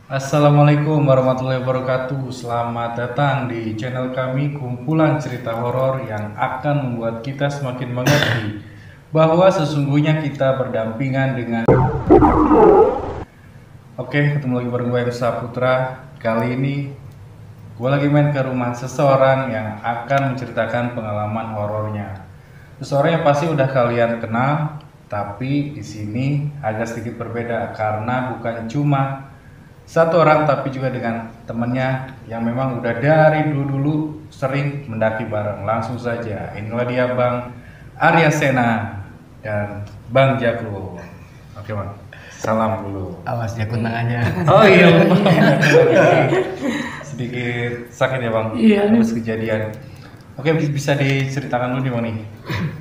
Assalamualaikum warahmatullahi wabarakatuh. Selamat datang di channel kami, kumpulan cerita horor yang akan membuat kita semakin mengerti bahwa sesungguhnya kita berdampingan dengan. Oke, ketemu lagi bareng gue Emsa Putra. Kali ini gue lagi main ke rumah seseorang yang akan menceritakan pengalaman horornya. Seseorang yang pasti udah kalian kenal, tapi di sini agak sedikit berbeda karena bukan cuma satu orang tapi juga dengan temennya yang memang udah dari dulu sering mendaki bareng. Langsung saja, inilah dia Bang Arya Sena dan Bang Jakun. Oke Bang, salam dulu. Awas Jakun tangannya. Oh iya, sedikit sakit ya Bang, Iya. habis kejadian. Oke, bisa diceritakan dulu nih Bang nih.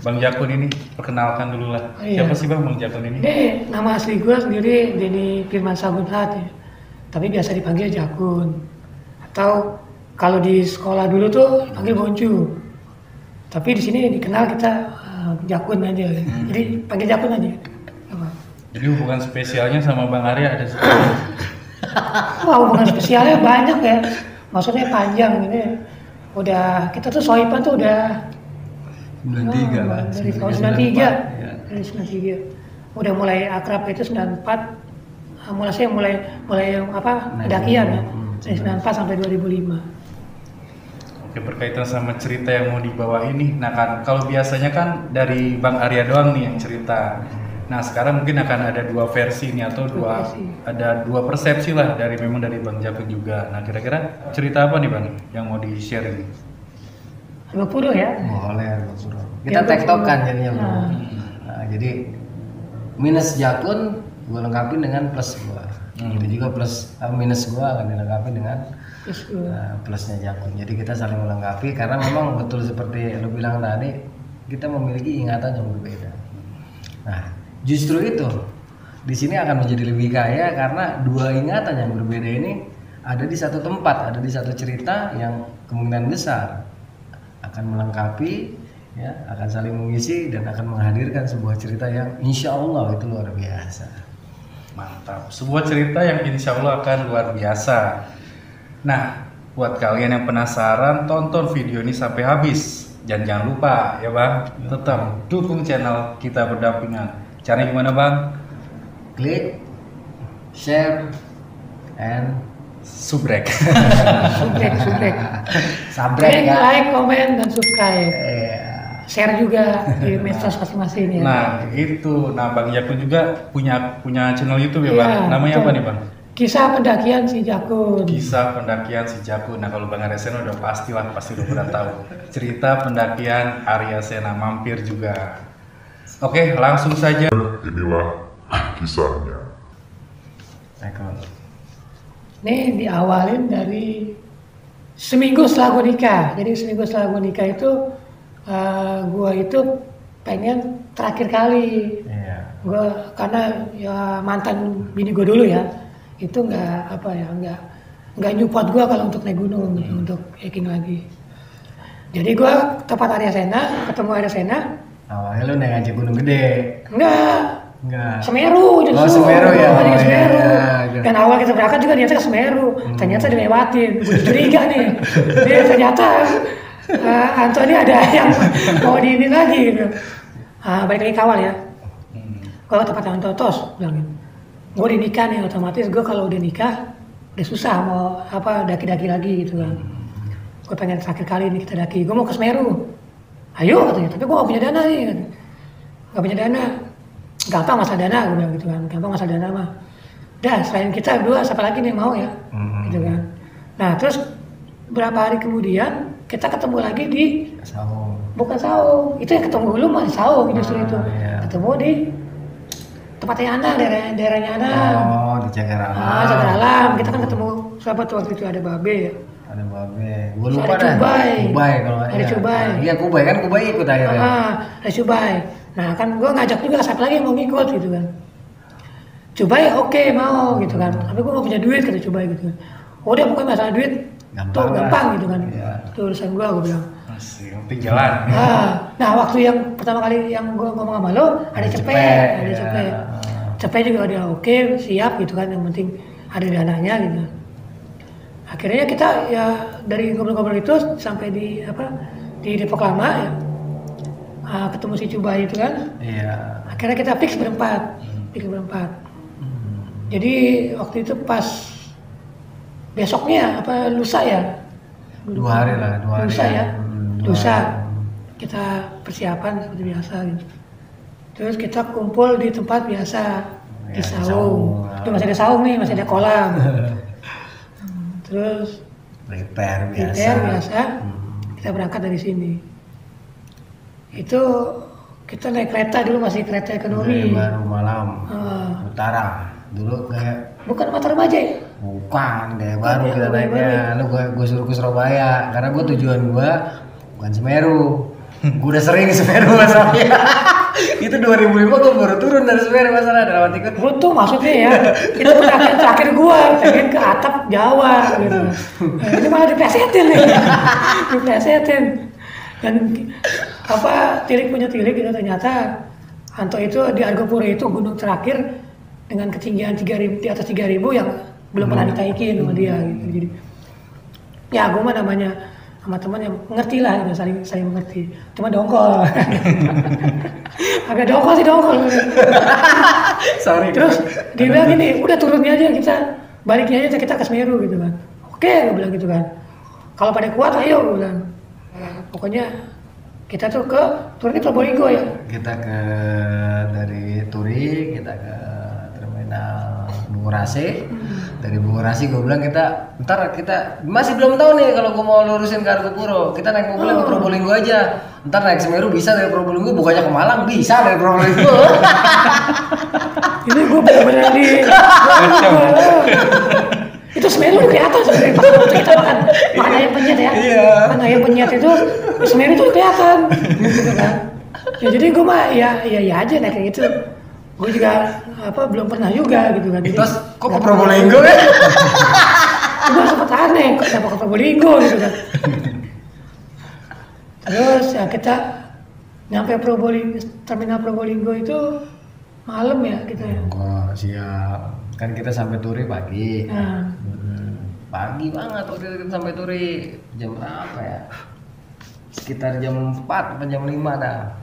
Bang Jakun ini, perkenalkan dulu lah. Iya. Siapa sih Bang Jakun ini? Ini nama asli gue sendiri Denny Firman Sagunhat ya. Tapi biasa dipanggil Jakun. Atau kalau di sekolah dulu tuh dipanggil Boncu. Tapi di sini dikenal kita Jakun aja. Jadi panggil Jakun aja. Apa? Jadi hubungan spesialnya sama Bang Arya ada Wah, hubungan spesialnya banyak ya. Maksudnya panjang ini. Udah kita tuh sohiban tuh udah 93 lah. dari tahun 93. Ya. Dari 93. Udah mulai akrab itu 94. Mulai pendakian ya. Dari 94 sampai 2005. Oke, berkaitan sama cerita yang mau dibawa ini. Nah kan, kalau biasanya kan dari Bang Arya doang nih yang cerita. Nah sekarang mungkin akan ada dua versi nih atau ada dua persepsi lah dari Bang Jakun juga. Nah kira-kira cerita apa nih Bang yang mau di-share ini? 50 ya. Boleh, Bro. Ya, Kita tektokan jadinya, Bro. Nah. Nah, jadi minus Jakun gue lengkapin dengan plus gue. Itu juga minus gue akan dilengkapi dengan Terus plusnya Jakun. Jadi kita saling melengkapi karena memang betul seperti lo bilang tadi, kita memiliki ingatan yang berbeda. Nah, justru itu di sini akan menjadi lebih kaya karena dua ingatan yang berbeda ini ada di satu tempat, ada di satu cerita yang kemungkinan besar akan melengkapi, ya, akan saling mengisi dan akan menghadirkan sebuah cerita yang insya Allah itu luar biasa. Mantap, sebuah cerita yang insya Allah akan luar biasa. Nah, buat kalian yang penasaran, tonton video ini sampai habis. Dan jangan lupa ya Bang, tetap dukung channel kita berdampingan. Caranya gimana Bang? Klik, share, and Subrek. subrek. subscribe Klik, ya. like, komen, dan subscribe. Iya. Share juga di medsos masing-masing ya. Nah itu, Bang Jakun juga punya channel YouTube ya Iya, Bang. Namanya apa betul. nih Bang? Kisah pendakian si Jakun. Kisah pendakian si Jakun. Nah kalau Bang Arya Sena udah pasti udah pernah tahu. Cerita pendakian Arya Sena, mampir juga. Oke, langsung saja. Inilah kisahnya. Ini diawalin dari seminggu setelah gue nikah. Jadi seminggu setelah gue nikah itu gue itu pengen terakhir kali. Iya. Gue karena ya mantan bini gue dulu ya, itu nggak nyupport gue kalau untuk naik gunung gitu, untuk hiking lagi. Jadi gue tempat Arya Sena, ketemu Arya Sena. Awalnya lu naik ngajak gunung gede. Enggak, Enggak. Semeru justru. Oh, Semeru ya. Oh, Oh, Semeru. iya. Dan awal kita berangkat juga niatnya ke Semeru. Ternyata dilewatin. Gue curiga nih. Dia ternyata Anthony ada yang mau diinin lagi gitu. Balik lagi kawal ya. Gue ke tempat Antotos bilangin. Gue udah nikah nih, otomatis gue kalau udah nikah udah susah mau daki-daki lagi gitu kan. Gue pengen terakhir kali nih kita daki. Gue mau ke Semeru. Ayo katanya, tapi gue gak punya dana nih. Gak punya dana. Gampang masalah dana, gue bilang gitu kan. Gampang masalah dana mah. Udah, selain kita berdua, siapa lagi nih mau ya? Gitu kan. Nah, terus berapa hari kemudian kita ketemu lagi di Saung. bukan Saung. Itu yang ketemu dulu mah di Saung justru itu. Iya. Ketemu di tempatnya Anang, daerahnya Anang. Oh, di Cagar Alam. Cagar Alam. Kita kan ketemu siapa tuh waktu itu ada Babe ya. Ada Babe. Gua Terus lupa ada dah. Cubai. Kubai kalau nggak Ada iya. Cubai. Iya, Kubai kan Kubai ikut akhirnya. Ada Cubai. Nah kan gue ngajak juga siapa lagi yang mau ngikut gitu kan. Cubai oke mau gitu kan. Tapi gue gak punya duit kata Cubai gitu kan. Udah pokoknya masalah duit tuh Gampang lah. gampang gitu kan. Iya. Itu urusan gue bilang. Masih, penting jalan. Nah waktu yang pertama kali yang gue ngomong sama lo ada Cepet, ada iya. Cepet. Cepet juga udah oke, siap gitu kan. Yang penting ada dananya gitu. Akhirnya kita ya dari ngobrol-ngobrol itu sampai di Depok Lama ya. Ketemu si Cuba itu kan. Iya. Akhirnya kita fix berempat. Jadi waktu itu pas besoknya lusa ya. 2 hari lah, 2 hari. Lusa ya. 2 Lusa. hari. Kita persiapan seperti biasa gitu. Terus kita kumpul di tempat biasa di Ya, saung. Itu masih ada saung nih, masih ada kolam. Terus Prepare prepare biasa. biasa. Kita berangkat dari sini. Itu kita naik kereta dulu, masih kereta ekonomi. Baru malam. Ah. Utara. Dulu kayak Bukan Mata Remaja ya? bukan kayak baru kita Baru, naiknya. Lu gue suruh ke Surabaya karena gue tujuan gue bukan Semeru. Gue udah sering ke Semeru masalahnya. Itu 2005 gue baru turun dari Semeru masalah dalam hati gue. Beruntung maksudnya ya, itu pendakian terakhir gua, pengen ke atap Jawa gitu. Ini malah diplesetin nih, diplesetin. Dan tilik punya tilik gitu ternyata Anto itu di Argopuro itu gunung terakhir dengan ketinggian 3000 di atas 3000 yang belum pernah ditaikin sama dia gitu. Jadi ya gua mah namanya sama teman yang ngerti lah, gitu, saling mengerti. Cuma dongkol, agak dongkol. Sorry. Terus dia bilang gini, udah turunnya aja baliknya aja kita ke Semeru gitu kan. Oke, gue bilang gitu kan. Kalau pada kuat ayo, gue bilang. Pokoknya kita tuh turun di Probolinggo ya. Kita dari Turi kita ke terminal Bungurasi. Dari Bungurasi gue bilang ntar kita masih belum tahu nih kalau gue mau lurusin ke Argopuro. Kita naik mobil ke Probolinggo aja. Ntar naik Semeru bisa dari Probolinggo, bukannya ke Malang bisa dari Probolinggo. Ini gue bener-bener itu Semeru udah kelihatan sebenarnya pas waktu kita makan ayam penyet ya. Iya. Makan ayam penyet itu Semeru itu udah kelihatan gitu kan. Ya jadi gue mah ya aja naik kayak gitu. Gue juga belum pernah juga gitu kan. Jadi, Terus kok ke Probolinggo ya? gue sempet aneh kenapa ke Probolinggo gitu kan. Terus ya kita nyampe terminal Probolinggo itu malam ya kita ya. Wah siap. Kan kita sampai Turi pagi. Nah, Pagi banget waktu itu kita sampai Turi. Jam berapa ya? Sekitar jam 4 atau jam 5 dah.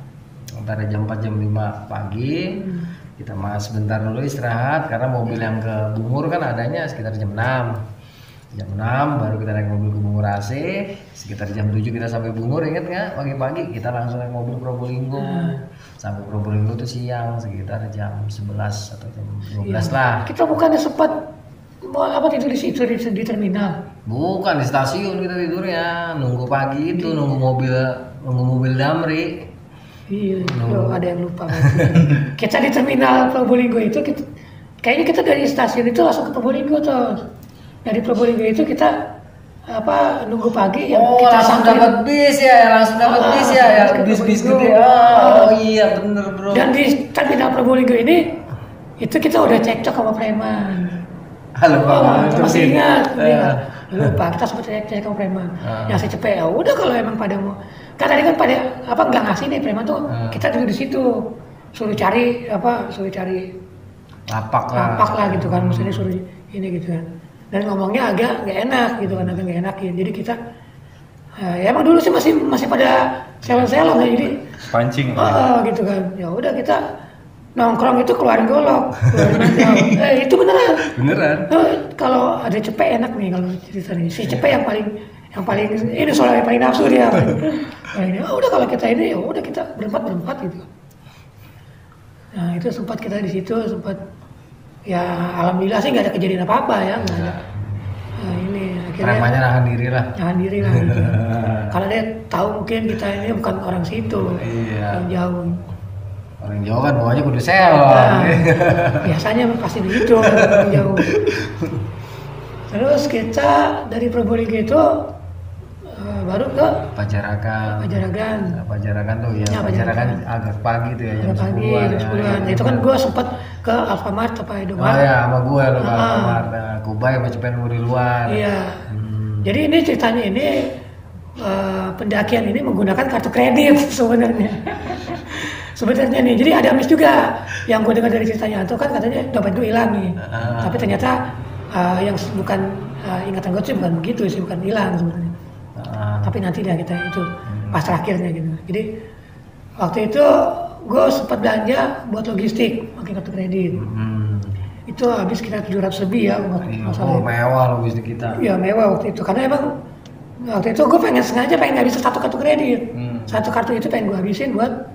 Antara jam 4 jam 5 pagi. Kita sebentar dulu istirahat karena mobil yang ke Bungur kan adanya sekitar jam 6. Jam 6 baru kita naik mobil ke Bungurasi. Sekitar jam 7 kita sampai Bungur, inget nggak? Pagi-pagi kita langsung naik mobil Probolinggo. Sampai Probolinggo tuh siang sekitar jam 11 atau jam 12 lah. kita bukannya sempat tidur di situ di terminal. Bukan di stasiun kita tidurnya, nunggu pagi itu nunggu mobil Damri. Iya, ada yang lupa. Kita di terminal Probolinggo itu kayaknya kita dari stasiun itu langsung ke Probolinggo tuh. Dari Probolinggo itu kita nunggu pagi yang kita langsung dapat bis ya, bis gede. Oh iya bener bro. Dan di terminal Probolinggo ini itu kita udah cekcok sama preman. Halo Pak, Kita masih ingat. Lupa, kita sempat cek sama preman. Yang saya cepet ya udah kalau emang pada mau. Kan tadi kan pada nggak ngasih nih preman tuh. Kita dulu di situ suruh cari lapak lah gitu kan, maksudnya suruh ini gitu kan. Dan ngomongnya agak nggak enak gitu kan, agak nggak enakin. Jadi kita ya emang dulu sih masih pada selon-selon ya, jadi Pancing. gitu kan. Ya udah kita nongkrong itu keluarin golok, keluarin aja. Itu beneran. Kalau ada cepet enak nih kalau ceritanya. Si cepet yang paling ini soalnya yang paling nafsu dia. Udah kalau kita ini ya udah kita berempat gitu. Nah itu sempat kita di situ ya alhamdulillah sih nggak ada kejadian apa-apa ya, nggak ada. Nah, ini akhirnya Premanya nahan diri lah gitu. Karena dia tahu mungkin kita ini bukan orang situ, Iya. yang jauh. Orang Jawa kan bawanya kudu selon. Nah, biasanya pasti begitu orang jauh. Terus kita dari Probolinggo itu baru ke Pajaragan. Pajaragan tuh ya. Ya, Pajaragan agak pagi tuh ya, jam Agak pagi, 10-an. jam 10-an. Itu kan gue sempat ke Alfamart apa Oh Indomaret. ya, sama gue lo ke Alfamart. Nah, Kubai sama Cepen di luar. Iya. Jadi ini ceritanya ini pendakian ini menggunakan kartu kredit sebenarnya. Sebenarnya nih, jadi ada miss juga yang gue dengar dari ceritanya itu kan katanya dompet gue hilang nih. Tapi ternyata yang bukan ingatan gue sih bukan begitu sih, bukan hilang sebenarnya. Tapi nanti dah kita itu pas terakhirnya gitu. Jadi waktu itu gue sempat belanja buat logistik pakai kartu kredit. Itu habis sekitar 700 lebih ya. Mewah logistik kita. Iya mewah waktu itu, karena emang waktu itu gue sengaja pengen ngabisin satu kartu kredit. Satu kartu itu pengen gue habisin buat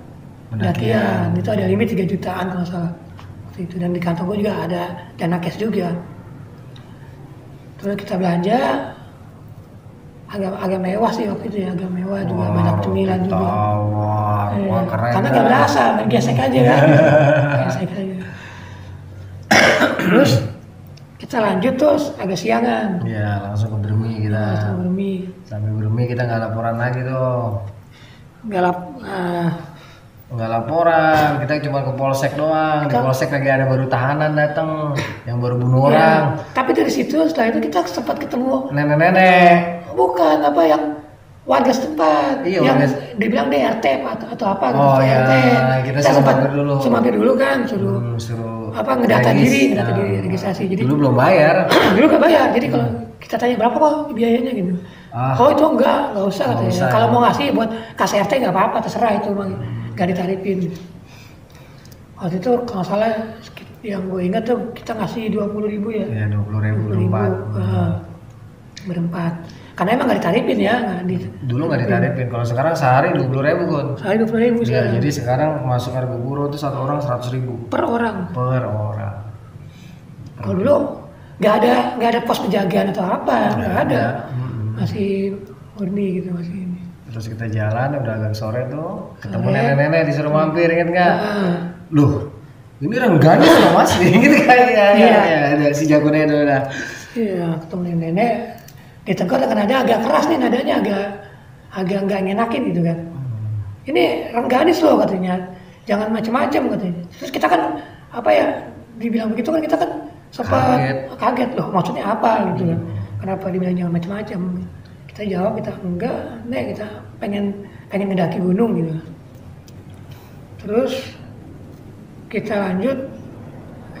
pendakian. Itu ada limit 3 jutaan kalau salah waktu itu, dan di kantong gue juga ada dana cash juga. Terus kita belanja agak mewah sih waktu itu ya, agak mewah juga, banyak cemilan juga. Wah, keren. Karena gak berasa, main gesek aja kan. Gesek aja. Terus kita lanjut terus agak siangan. Iya, langsung ke Bermi kita. Sampai Bermi kita nggak laporan lagi tuh. Nggak laporan, kita cuma ke polsek doang. Di polsek lagi ada baru tahanan datang yang baru bunuh orang. Tapi dari situ setelah itu kita sempat ketemu nenek-nenek. Bukan apa yang warga setempat, iya, yang dibilang DRT atau apa gitu. Oh iya, kita sempat mampir dulu kan, suruh apa ngedata diri registrasi. Jadi dulu belum bayar. Dulu nggak bayar, jadi kalau kita tanya berapa kok biayanya gitu. Oh itu nggak usah katanya. Kalau mau ngasih buat KSRT nggak apa-apa, terserah itu bang, nggak ditarifin. Waktu itu kalau salah yang gue ingat tuh kita ngasih 20.000 ya. Iya 20.000 berempat. Karena emang nggak ditarifin ya, dulu nggak ditarifin. Kalau sekarang sehari 20.000 kan. Sehari 20.000 ya, jadi sekarang masuk harga guru itu satu orang 100.000 per orang. Kalau dulu nggak ada pos penjagaan atau apa, nggak ada. Masih murni gitu masih ini. Terus kita jalan udah agak sore tuh, ketemu nenek-nenek disuruh mampir, inget nggak? Loh, ini rengganis loh mas, gitu kayaknya. Iya, si jagonya itu udah. Iya, ketemu nenek. Ditegur dengan nada agak keras nih, nadanya agak nggak ngenakin gitu kan. Ini rengganis loh katanya, jangan macam-macam katanya. Terus kita kan apa ya, dibilang begitu kan kita kan sempat kaget loh, maksudnya apa gitu kan. Kenapa dibilang jangan macam-macam? Kita jawab kita enggak, kita pengen ngedaki gunung gitu. Terus kita lanjut.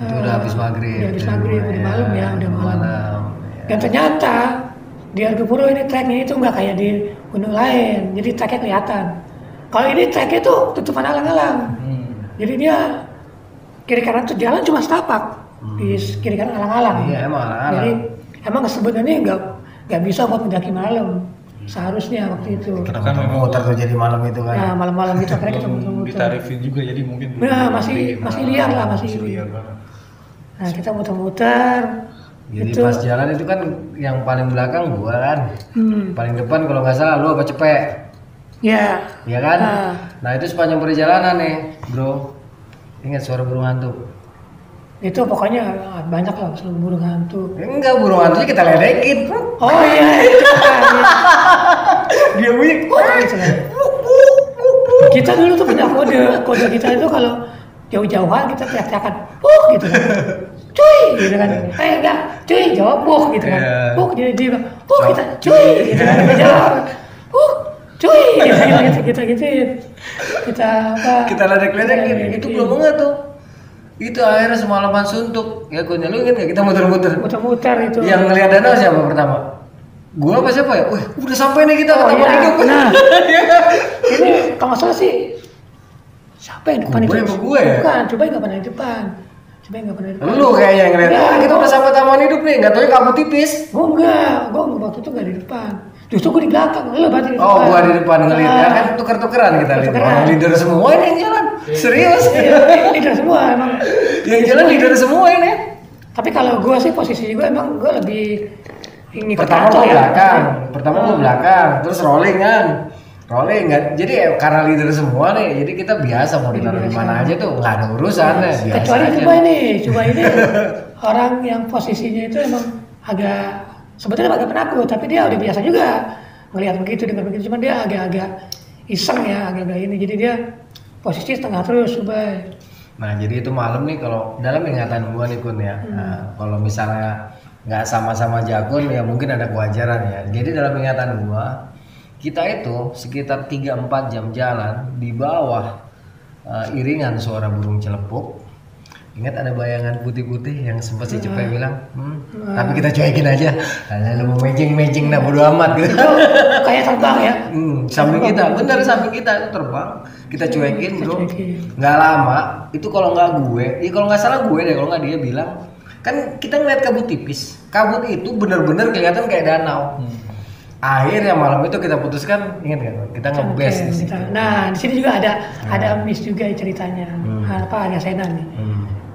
Itu udah habis maghrib. Udah malam ya, udah malam. Dan ternyata di Argopuro ini treknya itu nggak kayak di gunung lain, jadi treknya kelihatan. Kalau ini treknya itu tutupan alang-alang, jadi dia kiri kanan tuh jalan cuma setapak, di kiri kanan alang-alang. Iya emang alang-alang. Jadi emang sebenarnya nggak bisa buat mendaki malam, seharusnya waktu itu. Kita kan muter tuh jadi malam itu kan. Nah malam-malam itu akhirnya kita muter-muter. Ditarifin juga jadi mungkin. Nah masih liar lah masih liar banget. Nah kita muter-muter. Jadi pas jalan itu kan yang paling belakang gua kan, paling depan kalau nggak salah lu apa Cepek? Iya. Iya kan? Nah itu sepanjang perjalanan nih, bro. Ingat suara burung hantu? Itu pokoknya banyak lah burung hantu. Enggak, burung hantunya kita ledekin. Oh iya. Dia bunyi. Kita dulu tuh punya kode kita itu kalau jauh-jauhan kita teriak-teriakan, gitu kan. Cuy, gitu kan. Enggak, cuy, jawab gitu kan. Jadi dia bilang, kita cuy, gitu kan. Dia jawab, cuy, gitu. Kita ledek-ledekin. Itu belum enggak tuh. Itu akhirnya semalaman suntuk. Ya gue nyelungin ya, kita muter-muter itu. Yang ngelihat danau siapa pertama? Gua apa siapa ya? Wih, udah sampai nih kita ketemu hidup. Nah, ini kalau nggak salah sih siapa yang depan itu? Gue ya? Bukan, coba nggak pernah di depan. Lu kayaknya yang ngeliat, kita udah sampai taman hidup nih, nggak tahu kabut tipis. Gue waktu itu nggak di depan. Justru gue di belakang, lu berarti di depan. Oh, gua di depan ngeliat, ya kan tuker-tukeran kita lihat. Orang leader semua ini yang jalan, serius. Leader semua emang. Yang jalan leader semua ini. Tapi kalau gue sih posisi gue emang gue lebih pertama gue belakang, gue belakang, terus rolling kan. Jadi karena leader semua nih, jadi kita biasa mau ditaruh di mana aja tuh nggak ada urusan deh. Kecuali coba ini orang yang posisinya itu emang agak sebetulnya agak penakut, tapi dia udah biasa juga melihat begitu, dengar begitu, cuman dia agak-agak iseng ya, agak-agak ini, jadi dia posisi tengah terus, coba. Nah jadi itu malam nih kalau dalam ingatan gua nih Kun ya, nah, kalau misalnya nggak sama-sama jagon ya mungkin ada kewajaran ya. Jadi dalam ingatan gua kita itu sekitar 3-4 jam jalan di bawah iringan suara burung celepuk, Ingat ada bayangan putih-putih yang sempat si Cepet bilang, tapi kita cuekin aja. Karena lu mau mejing dah bodo amat gitu. Itu kayak terbang ya. Samping kita, bener samping kita itu terbang. Kita cuekin bro. cuekin. Nggak lama, itu kalau nggak gue, kalau nggak salah gue deh, kalau nggak dia bilang, kan kita ngeliat kabut tipis. Kabut itu bener-bener kelihatan kayak danau. Akhirnya malam itu kita putuskan, ingat kan? Kita nge-base di situ. Nah, di sini juga ada miss juga ceritanya. Apa ada Senan nih.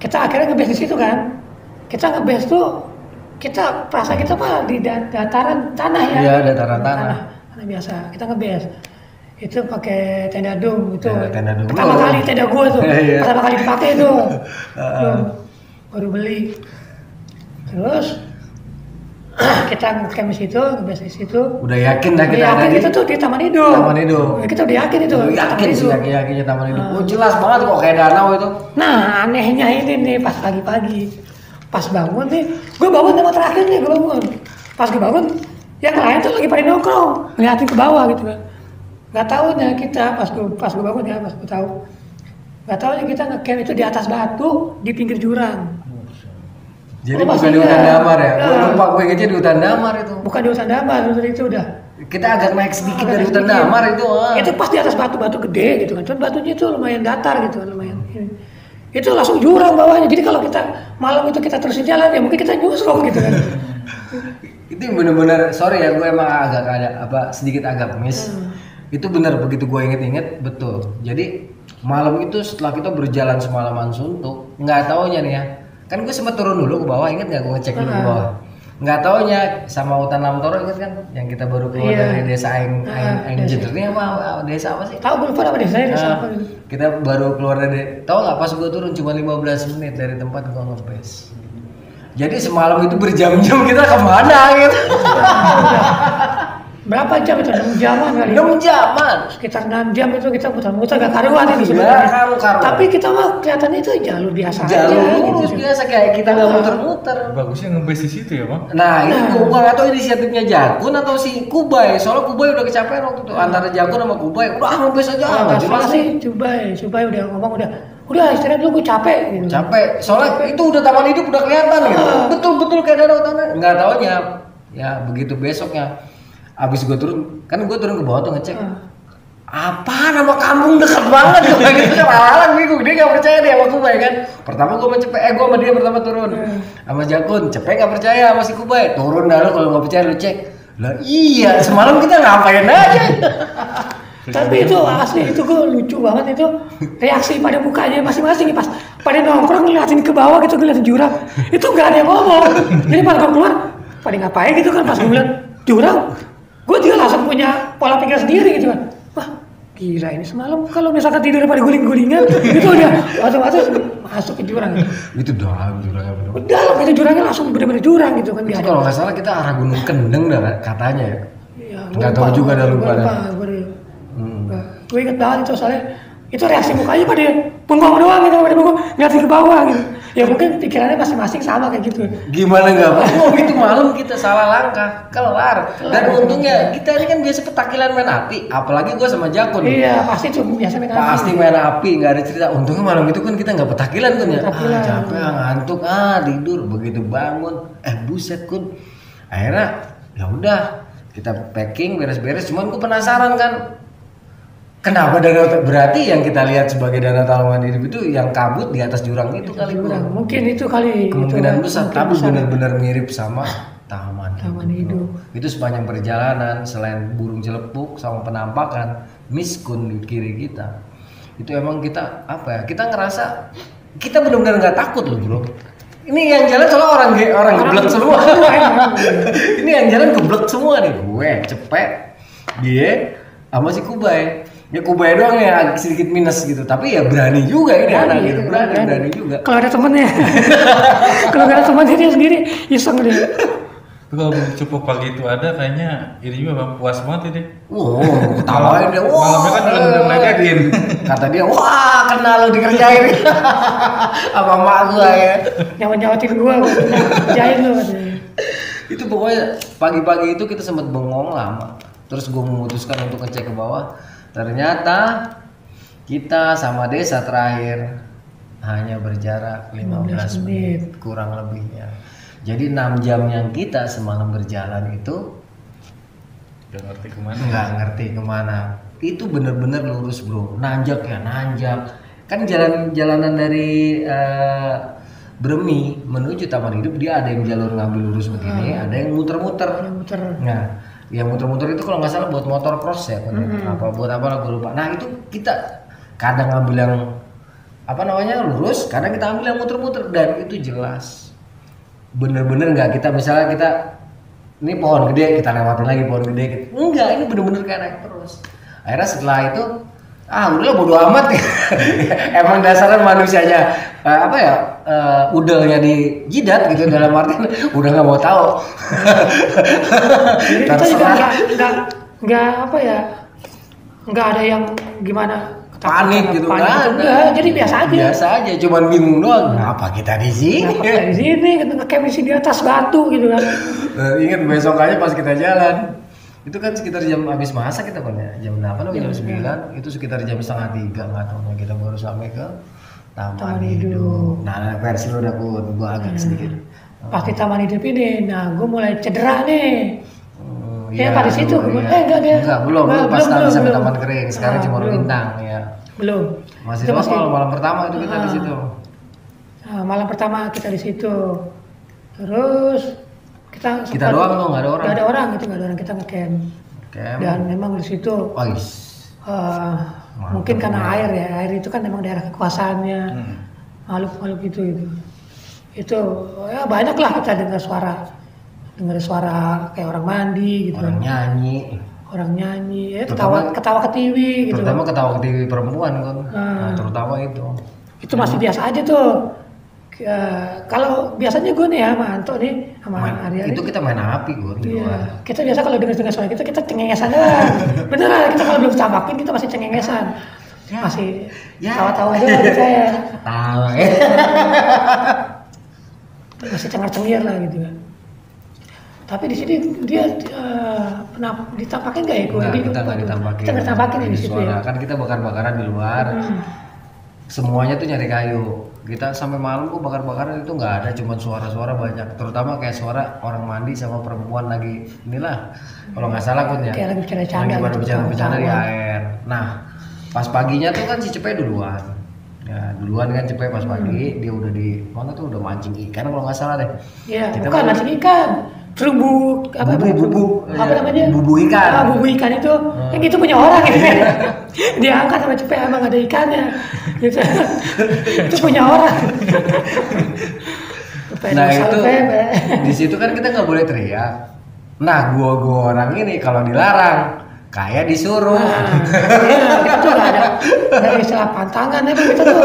Kita akhirnya nge-base di situ kan. Kita nge-base tuh kita perasa kita mah di dataran tanah ya. Iya, dataran tanah. Tanah biasa. Kita nge-base. Itu pakai tenda dum itu. Tenda dum. Pertama kali tenda gua tuh. Iya. Pertama kali dipakai tuh. Baru beli. Terus kita ngecamp di situ, ngebase di situ. Udah yakin dah kita yakin itu tuh di Taman Hidup. Taman Hidup. Kita udah yakin itu. Yakin sih, yakinnya Taman Hidup. Oh jelas banget kok kayak danau itu. Nah anehnya ini nih pas pagi-pagi, pas bangun nih, gue bangun sama terakhir nih gue bangun. Pas gue bangun, yang lain tuh lagi pada nongkrong, ngeliatin ke bawah gitu kan. Gak taunya kita pas gue bangun ya, pas gue tahu. Gak taunya kita ngecamp itu di atas batu di pinggir jurang. Jadi bukan di hutan damar ya? Gue lupa, gue ingetnya di hutan damar itu. Bukan di hutan damar, itu udah. Kita agak naik sedikit dari hutan damar itu. Itu pas di atas batu-batu gede gitu kan. Cuman batunya itu lumayan datar gitu kan, lumayan. Itu langsung jurang bawahnya. Jadi kalau kita malam itu kita terusin jalan ya mungkin kita nyusruk gitu kan. Itu bener-bener, sorry ya gue emang agak sedikit agak miss. Itu bener begitu gue inget-inget betul. Jadi malam itu setelah kita berjalan semalaman suntuk, nggak taunya nih ya. Kan gue sempat turun dulu ke bawah, inget nggak gue ngecek dulu ke bawah? Nggak taunya sama hutan Lamtoro, inget kan? Yang kita baru keluar dari desa Aing Jeder ini apa desa apa sih? Tahu gue lupa apa desa apa? Kita baru keluar dari, tahu nggak pas gue turun cuma 15 menit dari tempat gue nge-base. Jadi semalam itu berjam-jam kita kemana gitu? Berapa jam itu? 6 jaman kali. 6 jaman. Sekitar 6 jam itu kita muter-muter gak karuan itu sebenarnya. Tapi kita mah kelihatannya itu jalur biasa aja. Jalur lurus biasa kayak kita nggak muter-muter. Bagusnya nge-base di situ ya bang. Nah ini gue nggak tahu inisiatifnya Jakun atau si Kubai. Soalnya Kubai udah kecapean waktu itu antara Jakun sama Kubai. Udah nge-base aja. Nggak salah sih. Kubai udah ngomong udah istirahat dulu gue capek gitu. Capek. Soalnya itu udah Taman Hidup udah kelihatan gitu. Betul-betul kayak danau tanah. Nggak taunya ya begitu besoknya. Abis gue turun, kan gue turun ke bawah tuh ngecek. Apa nama kampung dekat banget gue gitu kan alang bingung dia nggak percaya deh sama Kubai kan. Pertama gue sama Cepet, gue sama dia pertama turun sama Jakun. Cepet nggak percaya sama si Kubai. Turun dah lo kalau nggak percaya lu cek. Lah iya semalam kita ngapain aja. Tapi itu asli itu gue lucu banget itu reaksi pada mukanya masing-masing pas pada nongkrong ngeliatin ke bawah gitu ngeliatin jurang itu nggak ada yang ngomong. Jadi pas gue keluar pada ngapain gitu kan pas gue ngeliat jurang. Gue juga langsung punya pola pikir sendiri gitu kan. Wah gila ini semalam kalau misalkan tidur pada guling-gulingan itu udah otomatis masuk ke jurang gitu. Itu dalam jurangnya bro. Dalam itu jurangnya langsung bener-bener jurang gitu kan. Itu kalau nggak salah kita arah Gunung Kendeng dah katanya ya. Iya, nggak tahu juga dah lupa. Gue inget banget itu soalnya itu reaksi mukanya pada bengong doang gitu, pada bengong ngeliatin ke bawah gitu. Ya mungkin pikirannya masing-masing sama kayak gitu. Gimana nggak apa? Oh itu malam kita salah langkah, kelar. Dan untungnya kita ini kan biasa petakilan main api, apalagi gue sama Jakun. Iya pasti tuh biasa main api. Pasti main api, nggak ada cerita. Untungnya malam itu kan kita nggak petakilan kan ya. Capek, ngantuk, tidur. Begitu bangun, buset kun. Akhirnya ya udah kita packing beres-beres. Cuman gue penasaran kan. Kenapa danau berarti yang kita lihat sebagai danau Taman Hidup itu yang kabut di atas jurang itu kali jurang. Mungkin itu kali kemungkinan besar tapi benar-benar mirip sama Taman Hidup. Itu sepanjang perjalanan selain burung celepuk sama penampakan miskun di kiri kita itu emang kita apa ya kita ngerasa kita benar-benar nggak takut loh bro. Ini yang jalan soalnya orang geblek semua. Ini yang jalan geblek semua nih gue Cepet dia sama si Kubai. Ya Kubai doang ya agak sedikit minus gitu, tapi ya berani juga ini anak gitu, berani juga. Kalau ada temennya, kalau nggak ada temennya dia sendiri iseng dia. Kalau cukup pagi itu ada kayaknya ini juga bang puas banget ini. Ketawain dia, malamnya kan udah ngeledekin. Kata dia, wah kenal lo dikerjain, sama mak gua ya. Nyawatin gua, kerjain lo katanya. Itu pokoknya pagi-pagi itu kita sempat bengong lama. Terus gua memutuskan untuk ngecek ke bawah. Ternyata kita sama desa terakhir hanya berjarak 15 menit. menit kurang lebihnya. Jadi 6 jam yang kita semalam berjalan itu Gak ngerti kemana. nggak ngerti kemana. Itu bener-bener lurus bro, nanjak ya nanjak. Kan jalanan dari Bremi menuju Taman Hidup dia ada yang jalur ngambil lurus begini, ada yang muter-muter. Muter. Nah, yang muter-muter itu kalau nggak salah buat motor cross ya, kan? Apa buat apa lah gue lupa. Nah itu kita kadang ngambil yang apa namanya lurus, kadang kita ambil yang muter-muter dan itu jelas. Bener-bener nggak kita misalnya kita ini pohon gede kita lewatin lagi pohon gede, enggak ini bener-bener kayak naik terus. Akhirnya setelah itu udahlah bodo amat. Emang dasarnya manusianya udelnya di jidat gitu dalam artian udah nggak mau tahu. Jadi kita juga nggak apa ya, nggak ada yang gimana panik gitu kan? Enggak, jadi biasa aja. Biasa aja, cuman bingung doang. Kenapa kita di sini? Kenapa di sini? Kita ngecamp di atas batu gitu kan? Ingat besokannya pas kita jalan. Itu kan sekitar jam habis masak kita kan ya, jam 8 atau jam 9, itu sekitar jam setengah 3 nggak tahu kita baru sampai ke Taman Hidup. Nah versi lu udah gue agak sedikit. Pas di Taman Hidup ini, nah gue mulai cedera nih. Iya, pada situ, enggak belum pas tadi sampai Taman Kering, sekarang cuma Bintang ya. Belum. Masih malam pertama itu kita di situ. Nah, malam pertama kita di situ. Terus kita doang tuh nggak ada orang. Nggak ada orang gitu, nggak ada orang, kita ngecamp. Dan memang di situ mungkin karena air itu kan memang daerah kekuasaannya makhluk itu itu ya banyak lah kita dengar suara kayak orang mandi gitu, orang nyanyi ya ketawa ketiwi gitu, terutama ketawa ketiwi perempuan kan. Nah, terutama itu masih biasa aja tuh. Kalau biasanya gue nih ya sama Anto nih sama Arya itu kita main api gue kita biasa kalau dengar suara kita cengengesan doang. Beneran, kita kalau belum campakin kita masih cengengesan masih tawa-tawa doang kita ya tawa masih cengar-cengir lah gitu kan. Tapi di sini dia pernah ditampakin nggak ya gue? Kita nggak ditampakin. Kita nggak ditampakin ya di situ ya. Kan kita bakar-bakaran di luar. Semuanya tuh nyari kayu. Kita sampai malam kok bakar-bakaran itu nggak ada, cuma suara-suara banyak. Terutama kayak suara orang mandi sama perempuan lagi inilah. Kalau nggak salah pun ya. Kayak lagi bercanda-canda. Lagi bercanda di air. Nah, pas paginya tuh kan si Cepet duluan. Ya, duluan kan Cepet pas pagi dia udah di mana tuh udah mancing ikan kalau nggak salah deh. Iya, bukan mancing ikan. Bubu namanya? Bubu ikan. Bubu ikan itu yang itu punya orang gitu kan. Dia angkat sama Cepet emang ada ikannya. Gitu. Itu punya orang. Nah itu di situ kan kita nggak boleh teriak. Nah gua orang ini kalau dilarang kayak disuruh. Kita tuh nggak ada istilah pantangan ya, kita tuh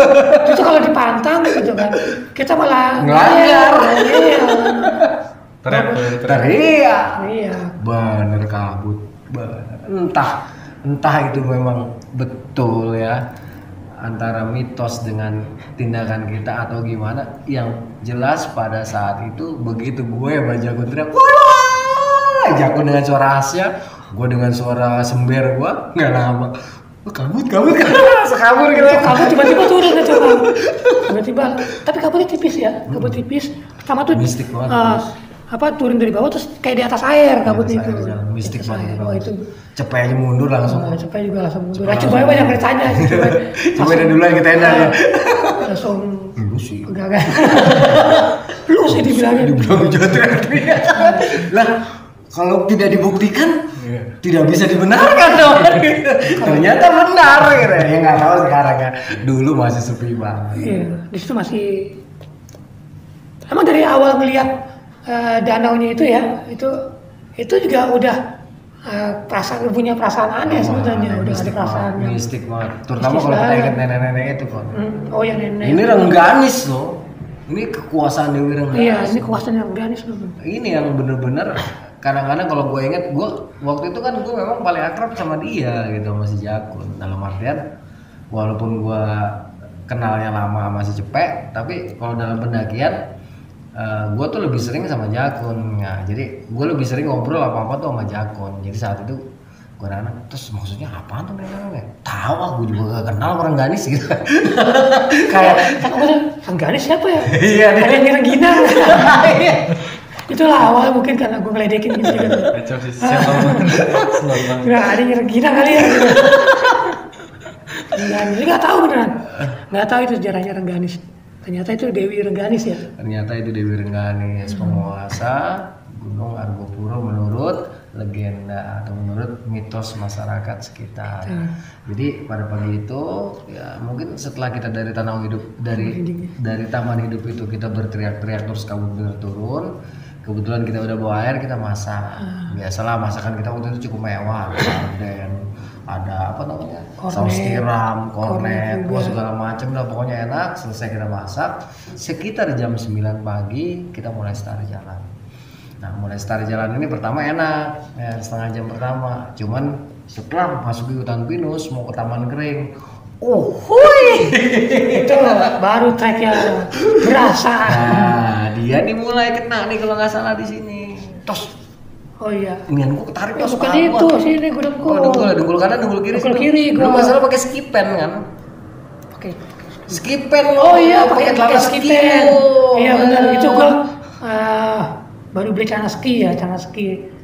itu kalau dipantang gitu kan kita malah ngelanggar. Teriak. Bener kabut. Entah itu memang betul ya antara mitos dengan tindakan kita atau gimana. Yang jelas pada saat itu begitu gue sama Jakun teriak, wah, Jakun dengan suara Asya, gue dengan suara sember gue nggak lama. Kabut sekabur gitu. Kabut tiba-tiba turun gitu tiba-tiba. Tapi kabutnya tipis ya, kabut tipis. Pertama tuh mistik banget. Turun dari bawah terus kayak di atas air kabutnya itu. Mistik banget. Itu. Cepet aja mundur langsung. Cepet juga langsung mundur. Coba banyak bertanya. Coba dari duluan kita enak ya. Langsung. Lu sih. Enggak. Lu sih dibilangin. Dibilang jatuh. Lah kalau tidak dibuktikan tidak bisa dibenarkan dong. Ternyata benar gitu ya. Nggak tahu sekarang ya. Dulu masih sepi banget. Iya. Di situ masih. Emang dari awal ngelihat danaunya itu ya, itu juga udah punya perasaan aneh sebenarnya, udah ada perasaannya. Mistik banget. Terutama kalau kita ingat nenek-nenek itu kan. Oh ya nenek. Ini Rengganis loh. Ini kekuasaan Dewi Rengganis. Iya, ini kekuasaan Rengganis loh. Ini yang bener-bener kadang-kadang kalau gue inget, gue waktu itu kan gue memang paling akrab sama dia gitu, sama si Jakun. Dalam artian walaupun gue kenalnya lama sama si Cepet, tapi kalau dalam pendakian gue tuh lebih sering sama Jakun ya. Jadi gue lebih sering ngobrol apa-apa tuh sama Jakun. Jadi saat itu Gue anak terus maksudnya apaan tuh Rengganis? Tahu aku juga gak kenal orang Rengganis gitu. Kayak Rengganis siapa ya? Iya, ada yang Rengina. Itulah awal mungkin karena gue ngeledekin gitu kan. Kacau sih, siapa banget. Nggak ada yang Rengina kali ya. Gitu. Rengganis, nggak tahu beneran. Nggak tahu itu sejarahnya Rengganis. Ternyata itu Dewi Rengganis ya. Ternyata itu Dewi Rengganis, penguasa Gunung Argopuro menurut legenda atau menurut mitos masyarakat sekitar. Jadi pada pagi itu ya mungkin setelah kita dari tanah hidup dari taman hidup itu kita berteriak-teriak terus kabut turun. Kebetulan kita udah bawa air, kita masak. Biasalah masakan kita waktu itu cukup mewah, sarden, ada apa namanya, saus tiram, kornet, segala macam lah, pokoknya enak. Selesai kita masak, sekitar jam 9 pagi kita mulai start jalan. Nah mulai start jalan ini pertama enak, ya, setengah jam pertama. Cuman setelah masuk ke hutan pinus mau ke Taman Kering, itu baru tracknya berasa. nah dia nih mulai kena nih kalau nggak salah di sini. Tos. Oh iya. Inian gua ketarik Ya, tos bukan banget. itu sini gue dengkul. Dengkul kanan, dengkul kiri. Dengkul kiri Lu gua. masalah pakai skipen kan? Oke. Skipen. Oh iya pakai celana skipen. ski. Iya benar itu gue baru beli celana ski ya, celana ski.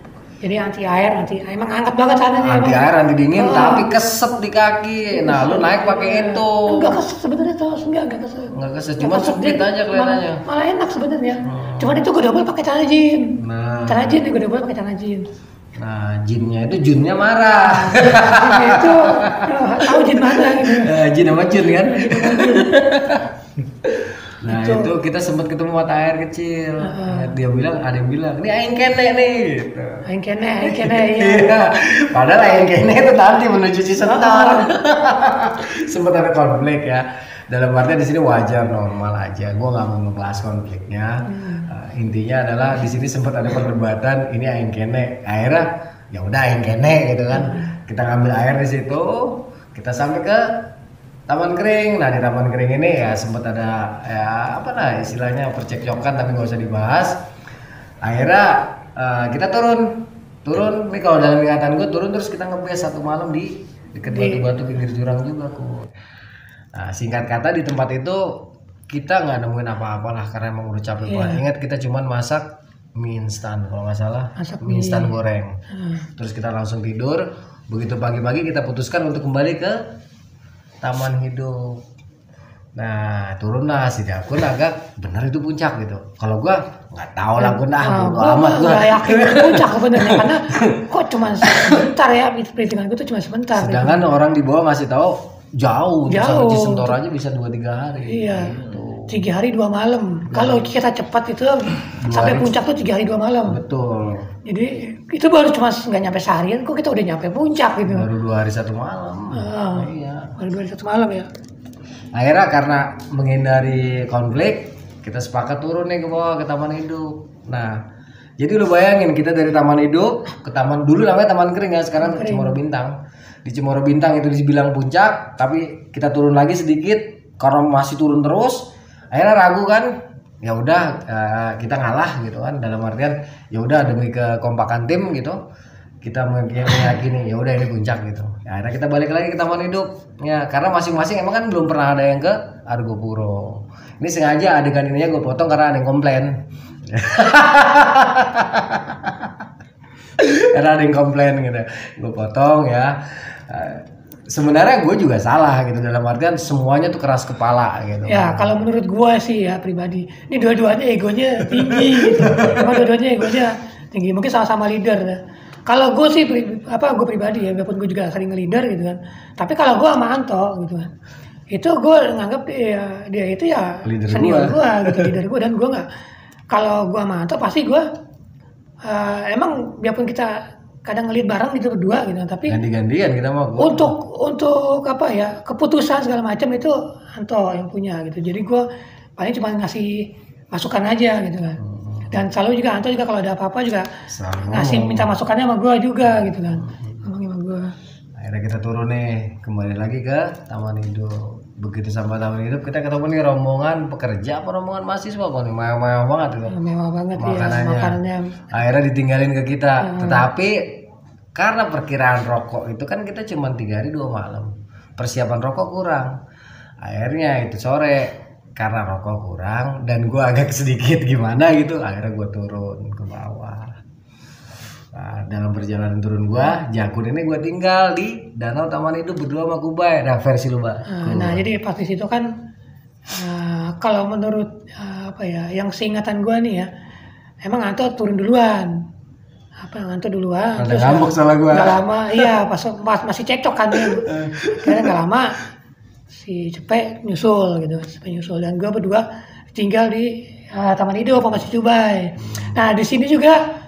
Jadi anti air, emang hangat banget sananya. Anti air, anti dingin, tapi keset di kaki. Nah, lu naik pakai itu. Enggak keset sebenarnya tuh, enggak keset. Enggak keset, cuma sempit aja kelihatannya. Malah enak sebenarnya. Cuman itu gue double pakai celana jeans. Nah. Celana jeans gue double pakai celana jeans. Nah, Junnya marah. Itu tahu jin mana gitu. Jin sama Jun kan? Nah itu kita sempat ketemu mata air kecil. Dia bilang, ada yang bilang, ini aing kene nih. Gitu. Aing kene iya. Iya. Padahal aing kene itu tadi menuju Cisentar. Sempat ada konflik ya. Dalam artian di sini wajar, normal aja. Gua nggak mau ngebahas konfliknya. Intinya adalah di sini sempat ada perdebatan. Ini aing kene. Akhirnya ya udah aing kene gitu kan. Kita ngambil air di situ. Kita sampai ke Taman Kering. Nah di Taman Kering ini ya sempat ada ya apa lah istilahnya percekcokan tapi nggak usah dibahas. Akhirnya kita turun nih kalau dalam ingatan gue turun terus kita ngebes satu malam di dekat batu-batu pinggir jurang juga kok. Nah singkat kata di tempat itu kita nggak nemuin apa-apa lah karena emang udah capek banget. Ingat kita cuman masak mie instan kalau nggak salah, mie instan goreng. Terus kita langsung tidur. Begitu pagi-pagi kita putuskan untuk kembali ke Taman Hidup. Nah turunlah si Dakun agak benar itu puncak gitu. Kalau gua nggak tahu lah gua amat gua. Nggak yakin itu puncak sebenarnya karena kok cuma sebentar ya perhitungan gue tuh cuma sebentar. Sedangkan orang di bawah ngasih tahu jauh. Sampai Cisentor aja bisa 2-3 hari. Iya. Gitu. 3 hari 2 malam. Kalau kita cepat itu sampai puncak tuh 3 hari 2 malam. Betul. Jadi itu baru cuma nggak nyampe seharian kok kita udah nyampe puncak gitu. Baru 2 hari 1 malam. Iya. Baru 2 hari 1 malam ya. Akhirnya karena menghindari konflik, kita sepakat turun nih ke bawah ke Taman Hidup. Nah, jadi lu bayangin kita dari Taman Hidup ke taman dulu namanya Taman Kering ya, sekarang Cemoro Bintang. Di Cemoro Bintang itu dibilang puncak, tapi kita turun lagi sedikit karena masih turun terus. Akhirnya ragu kan, ya udah kita ngalah gitu kan, dalam artian ya udah demi kekompakan tim gitu. Kita meyakini ya udah ini puncak gitu. Ya, akhirnya kita balik lagi ke Taman Hidup. Ya, karena masing-masing emang kan belum pernah ada yang ke Argopuro. Ini sengaja adegan ininya gue potong karena ada yang komplain. Karena ada yang komplain gitu. Gue potong ya. Sebenarnya gue juga salah gitu dalam artian semuanya tuh keras kepala gitu. Ya kalau menurut gue sih ya pribadi, ini dua-duanya egonya tinggi gitu. Emang dua-duanya egonya tinggi, mungkin sama-sama leader ya. Kalau gue sih gue pribadi ya, walaupun gue juga sering nge-leader gitu kan. Tapi kalau gue sama Anto gitu kan, itu gue nganggap dia itu ya leader senior gue gitu, leader gue. Dan gue nggak, kalau gue sama Anto pasti gue emang biarpun kita kadang nge-lead bareng gitu berdua gitu, tapi ganti-gantian kita mau untuk apa ya keputusan segala macam itu Anto yang punya gitu. Jadi gue paling cuma ngasih masukan aja gitu kan. Dan selalu juga Anto juga kalau ada apa-apa juga ngasih minta masukannya sama gue juga gitu kan. Ngomongin sama gue. Akhirnya kita turun nih, kembali lagi ke Taman Hidup. Begitu sampai Taman Hidup kita ketemu nih rombongan pekerja apa rombongan mahasiswa kok nih, mewah banget itu. Mewah banget makanannya. makanannya. Akhirnya ditinggalin ke kita. Tetapi karena perkiraan rokok itu kan kita cuma 3 hari 2 malam, persiapan rokok kurang. Akhirnya itu sore karena rokok kurang dan gue agak sedikit gimana gitu, akhirnya gue turun ke bawah. Nah, dalam perjalanan turun gue, Jakun ini gue tinggal di Danau Taman Hidup berdua sama Kubai. Nah, versi lu, Mbak. Nah, jadi pas di situ kan kalau menurut yang seingatan gue nih ya, emang Anto turun duluan. Anto duluan. Ada ngambek sama gue. Gak lama, iya pas masih cekcok kan. Karena gak lama si Cepet nyusul gitu, dan gue berdua tinggal di Taman Hidup sama si Cubai. Nah di sini juga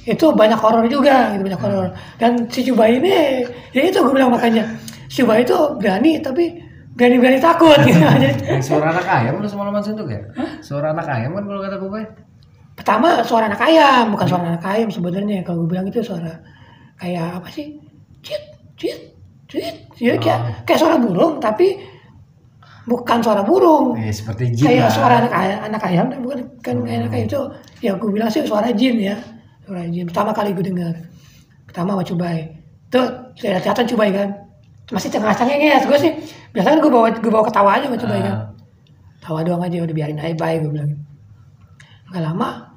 itu banyak horor juga gitu, banyak horor. Dan si Cubai ini, ya itu gue bilang makanya si Cubai itu berani tapi berani takut gitu. Jadi, suara anak ayam lu semalaman sentuh ya? Suara anak ayam kan kalau kata Kubai. Pertama suara anak ayam, bukan suara anak ayam sebenarnya. Kalau gue bilang itu suara kayak apa sih? Cit. Ya, kayak suara burung tapi bukan suara burung. Seperti jin. Kayak suara anak ayam, bukan kan anak ayam itu. Ya gue bilang sih suara jin ya. Suara jin. Pertama kali gue dengar. Pertama sama Cubai. Tuh kelihatan Cubai kan. Masih tengah-tengahnya gue sih. Biasanya gue bawa ketawa aja sama Cubai kan. Tawa doang aja udah biarin aja bye gue bilang. Gak lama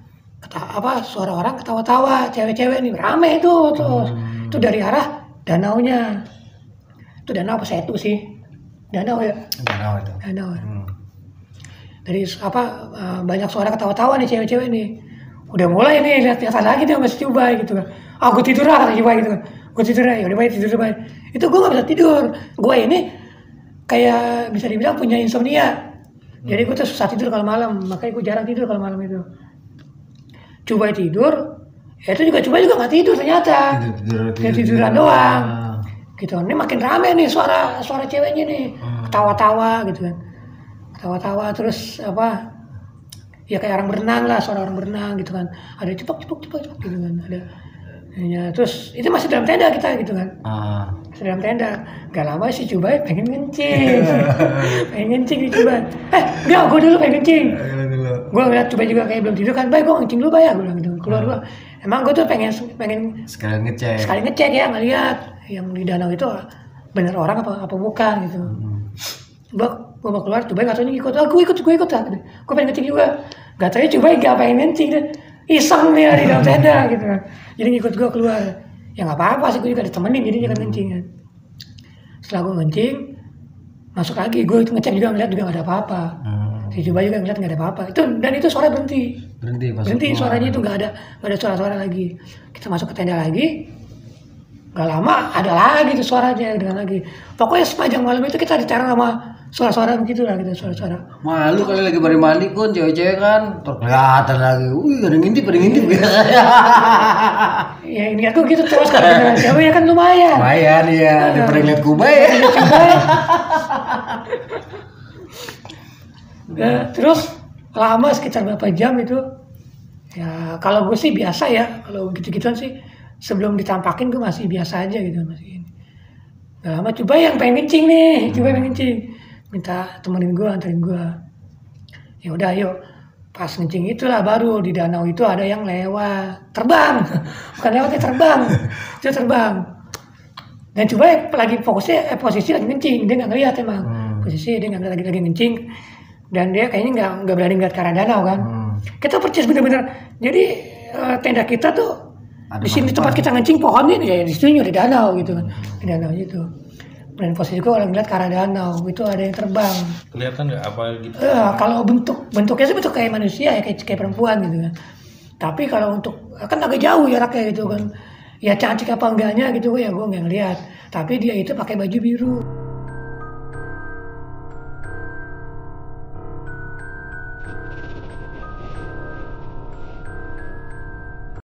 suara orang ketawa-tawa, cewek-cewek nih rame itu tuh. Itu dari arah danaunya. Itu danau apa Setu sih? Danau ya? Danau. Dari banyak suara ketawa-tawa nih cewek-cewek nih. Udah mulai nih lihat-lihatan lagi nih sama si Cubai gitu kan. Gue tidur lah kata Cubai gitu kan. Gue tidur ya udah baik tidur baik. Itu gue gak bisa tidur. Gue ini kayak bisa dibilang punya insomnia. Jadi gue tuh susah tidur kalau malam. Makanya gue jarang tidur kalau malam itu. Cubai tidur. Ya itu juga Cubai juga gak tidur ternyata. Dia tiduran doang. Gitu. Ini makin rame nih suara ceweknya nih. Ketawa-tawa gitu kan. Ketawa-tawa terus ya kayak orang berenang lah, suara orang berenang gitu kan. Ada cepok gitu kan. Ada ya, terus itu masih dalam tenda kita gitu kan. Masih dalam tenda. Gak lama si Cubai pengen ngencing. Di Cubai. Enggak, gue dulu pengen ngencing. Gue ngeliat Cubai juga kayak belum tidur kan. Baik, gue ngencing dulu ya. Gue bilang gitu. Keluar gue. Emang gue tuh pengen sekali ngecek ya, ngeliat yang di danau itu bener orang apa bukan gitu. Gue mau keluar, Cubai gak tau ini ikut. Gue ikut lah. Gue pengen ngencing juga. Gak tau ya Cubai gak pengen ngencing deh. Iseng nih di dalam tenda gitu kan. Jadi ngikut gue keluar. Ya gak apa-apa sih, gue juga ditemenin jadinya kan ngencing kan. Setelah gue ngencing, masuk lagi. Gue ngecek juga ngeliat juga gak ada apa-apa. Si Cubai juga ngeliat gak ada apa-apa. Dan itu suara berhenti suaranya itu gak ada suara-suara lagi. Kita masuk ke tenda lagi. Gak lama ada lagi tuh suaranya dengan lagi. Pokoknya sepanjang malam itu kita diteror sama suara-suara begitu lah gitu, suara-suara. Malu kali lagi pada mandi pun cewek-cewek kan terkelihatan lagi. Ada ngintip Ya ini aku gitu terus kan. Ceweknya kan lumayan ya. Daripada ngeliat Kubai ya. Terus lama sekitar berapa jam itu. Ya kalau gue sih biasa ya. Kalau gitu-gituan sih sebelum ditampakin gue masih biasa aja gitu, masih ini. Gak lama coba yang pengen kencing nih, minta temenin gue, anterin gue. Ya udah ayo, pas kencing itulah baru di danau itu ada yang lewat, terbang, bukan lewat ya terbang. Dan coba lagi posisi lagi kencing, dia nggak ngeliat emang, posisi dia nggak lagi kencing, dan dia kayaknya nggak berani ngeliat ke arah danau kan. Kita percis bener-bener, jadi tenda kita tuh di sini tempat kita ngencing pohon ini ya di sini ada danau gitu kan, di danau itu. Dan posisi gue kalau ngeliat ke arah danau itu ada yang terbang. Kelihatan nggak apa gitu? Kalau bentuknya sih bentuk kayak manusia ya, kayak perempuan gitu kan. Tapi kalau untuk kan agak jauh jaraknya gitu kan. Ya cantik apa enggaknya gitu ya gue nggak ngeliat. Tapi dia itu pakai baju biru.